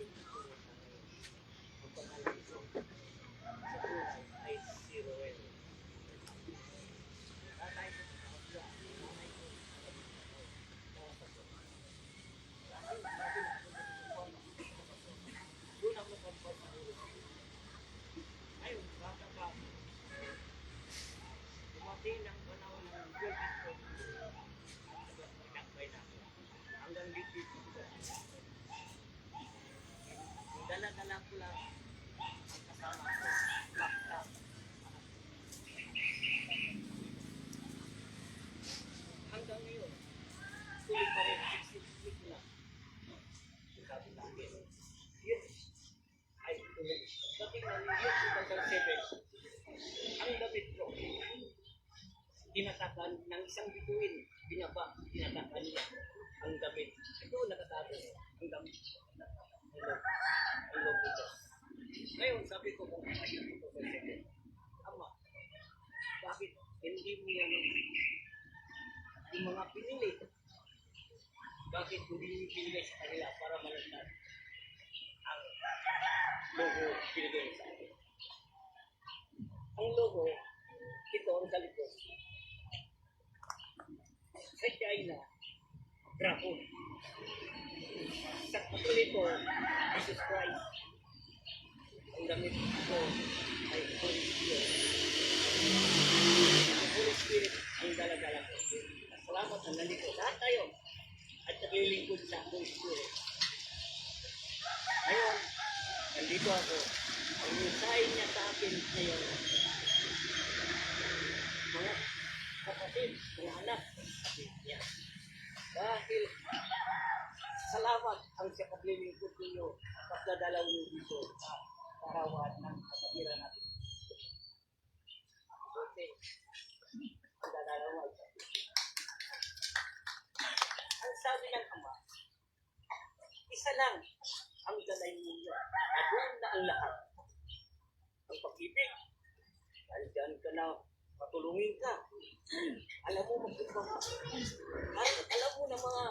Ang pangalan ko sa buhay ay si Roel. Tatay ko sa kapatid, nanay ko sa kapatid. Dahil sabi na ako doon ako pagpapag sa ulo. Ngayon, bata pa, dumating ng panahon ng Golden State. Nagkakbay na ako. Hanggang dito ko. Dala-dala ko lang ang kasama ko. Laptop. Hanggang ngayon, tuloy pa rin. 60 ko lang. Sabi namin, yes, ay tuloy. Dating na year 2007, ang damit ko, tinatakan ng isang bituin, tinatakan niya ang damit. Ito nakatago, ang damit. Ang logo ko. Ngayon, sabi ko kung ayun ito sa second, Ama, bakit hindi mo yan yung mga pinili? Bakit hindi mo pinili sa kanila para malasad ang logo pinili sa akin? Ang logo, ito ang sa likod. Sa China, dragon. Sa Katoliko, Jesus Christ. Ang damit ko ay Holy Spirit. Ang Holy Spirit ang dala-dala ko. Salamat ang nandito. Lahat tayo at naglilingkod sa Holy Spirit. Ngayon, nandito ako. Ang mensahe niya sa akin ngayon, mga kapatid, mga anak, sabi niya. Dahil salamat ang sa paglilingkod ninyo at pagdadalaw niyo dito sa karawan ng kapatiran natin. Okay. Ang dadalaw ay ang sabi ng Ama, isa lang ang dalay ninyo. Doon na ang lahat. Ang pag-ibig. Dahil dyan ka na patulungin ka. Alam mo magpapalala. Alam mo na mga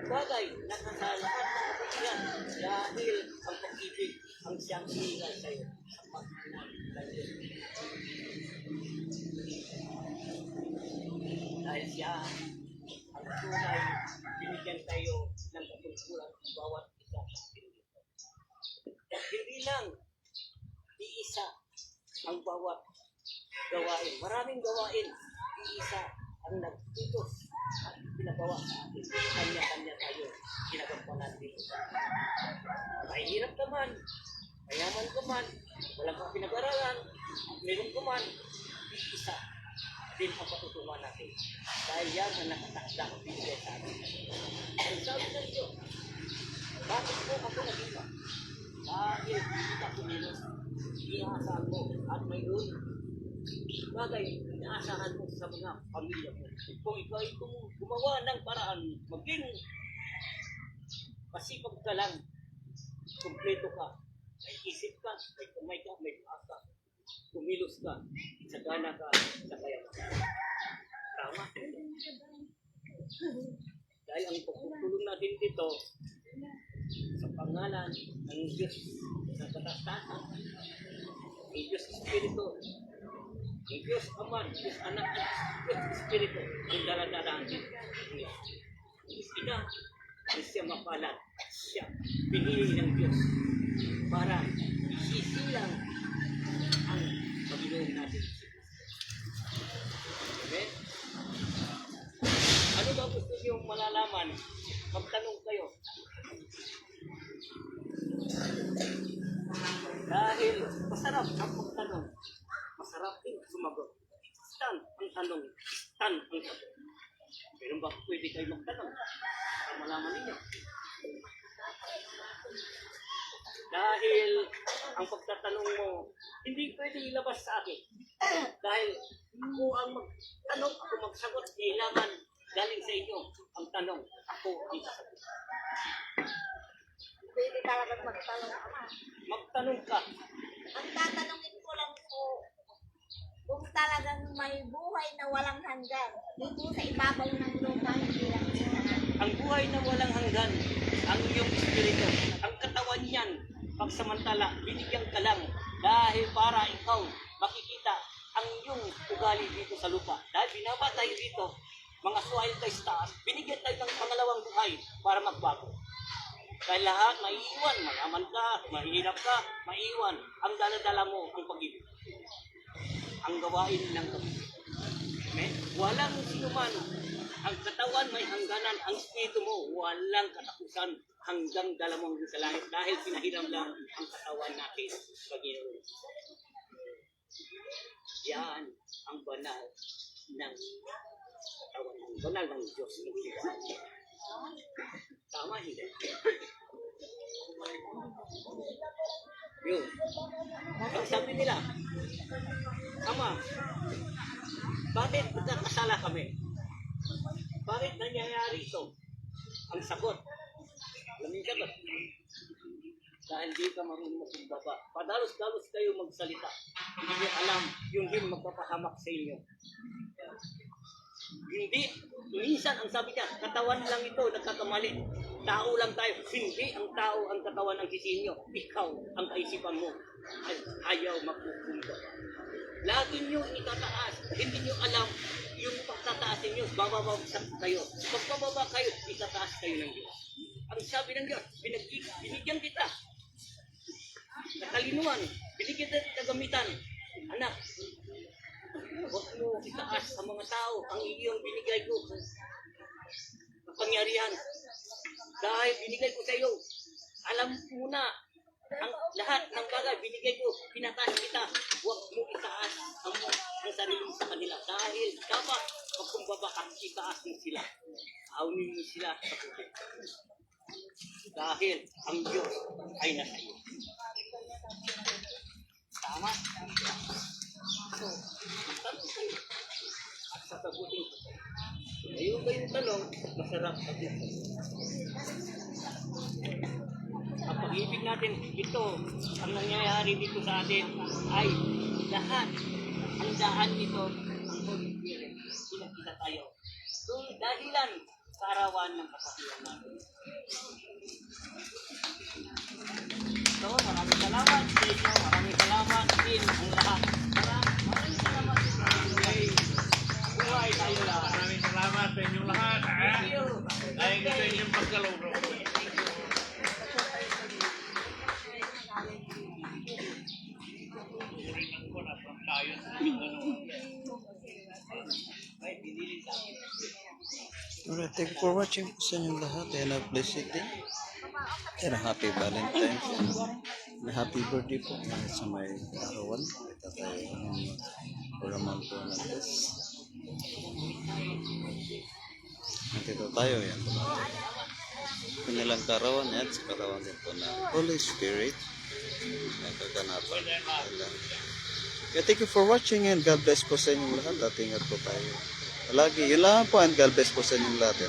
bagay na sa lahat ng kapatiran dahil ang pag-ibig ang siyang hingal sa'yo sa pag-ibig. Dahil siya ang tunay binigyan tayo ng katungkulan ng bawat isa sa pinito. Hindi lang iisa ang bawat gawain. Maraming gawain. Iisa ang nagtutos at pinagawa sa atin. Kanya-kanya tayo ginagampanan dito. Mahirap ka man, mayaman ka man, walang kang pinag-aralan, at meron ka man, isa din ang patutunan natin. Dahil yan ang nakatakda ang Biblia sa atin. Ang sabi ng Diyos, bakit po ako nag-iba? Dahil kita kumilos, inaasahan mo at mayroon bagay inaasahan mo sa mga pamilya mo. Kung ikaw ay gumawa ng paraan, maging masipag ka lang, kumpleto ka, may isip ka, may kamay ka, may paa ka, kumilos ka, sagana ka, sa kaya ka. Tama. Dahil ang pagpupulong natin dito sa pangalan ng Diyos sa katastasan, ang Diyos Espiritu, ang Diyos Ama, Diyos Anak, Diyos Espiritu, ang dala-dalaan din. Diyos Ina, ang siya mapalad, siya pinili ng Diyos para isisilang ang Panginoon natin. Amen? Ano ba gusto niyong malalaman? Magtanong kayo. Dahil masarap ang pagtanong. Masarap din sumagot. Stand ang tanong. Stand ang sagot. Pero ba pwede kayo magtanong? Para malaman ninyo. Dahil ang pagtatanong mo, hindi pwede ilabas sa akin. Dahil ako ang magtanong, ako magsagot, kailangan galing sa inyo ang tanong, ako ang sasagot. Pwede talagang magtanong, Ama. Magtanong ka. Ang tatanungin ko lang po, kung talagang may buhay na walang hanggan, dito sa ibabaw ng lupa, hindi lang isa. Ang buhay na walang hanggan, ang iyong espiritu, ang katawan pansamantala, binigyan ka lang dahil para ikaw makikita ang iyong ugali dito sa lupa. Dahil binaba tayo dito, mga suhail tayo sa taas, binigyan tayo ng pangalawang buhay para magbago. Dahil lahat maiiwan, mayaman ka, mahirap ka, maiiwan. Ang dala-dala mo ang pag-ibig. Ang gawain ng pag-ibig. Walang sinuman. Ang katawan may hangganan, ang espiritu mo walang katapusan hanggang dala mo sa langit dahil pinahiram lang ang katawan natin sa Panginoon. Yan ang banal ng katawan ng banal ng Diyos. Tama hindi? Yun. Ang sabi nila, Ama, bakit nagkakasala kami? Bakit nangyayari ito? Ang sagot. Alam niyo sagot? Dahil di ka marunong magkumbaba. Padalos-dalos kayo magsalita. Hindi niyo alam yung din magpapahamak sa inyo. Hindi. Minsan ang sabi niya, katawan lang ito, nagkakamali. Tao lang tayo. Hindi ang tao ang katawan ng sisihin niyo. Ikaw ang kaisipan mo. Ay, ayaw magkukumbaba. Lagi niyo itataas. Hindi niyo alam yung pagtataas ninyo, bababagsak kayo. Pag bababa kayo, itataas kayo ng Diyos. Ang sabi ng Diyos, binigyan kita. Katalinuhan, binigyan kita kagamitan. Anak, huwag mo itaas sa mga tao ang iyong binigay ko. Kapangyarihan. Dahil binigay ko sa iyo, alam mo na, ang lahat ng bagay binigay ko, pinataas kita. Huwag mo itaas ang sarili mo sa kanila. Dahil dapat magkumbaba ka, itaas mo sila. Aunin mo sila sa puti. Dahil ang Diyos ay nasa iyo. Tama? So, tanong kayo. At sasagutin ko. Ngayon ba yung tanong, masarap sa puso. Ang pag-ibig natin, ito, ang nangyayari dito sa atin, ay lahat, ang daan nito, ang Holy Spirit, pinakita tayo. So, dahilan sa arawan ng kapatiran natin. So, maraming salamat sa inyo, maraming salamat din ang lahat. Maraming salamat sa inyo. Buhay tayo lahat. Maraming salamat sa inyong lahat. Thank you. Dahil sa inyong pagkaluro. Alright, thank you for watching po sa inyong lahat and a blessed day and a happy Valentine's and a happy birthday po sa may karawan. Ito tayo ang programan po ng Diyos. Nandito tayo yan po natin. Kanilang karawan at sa karawan din po na Holy Spirit nagkaganapan. Kaya thank you for watching and God bless po sa inyong lahat at ingat po tayo. Lagi, yun lang po and God bless po sa inyong lahat.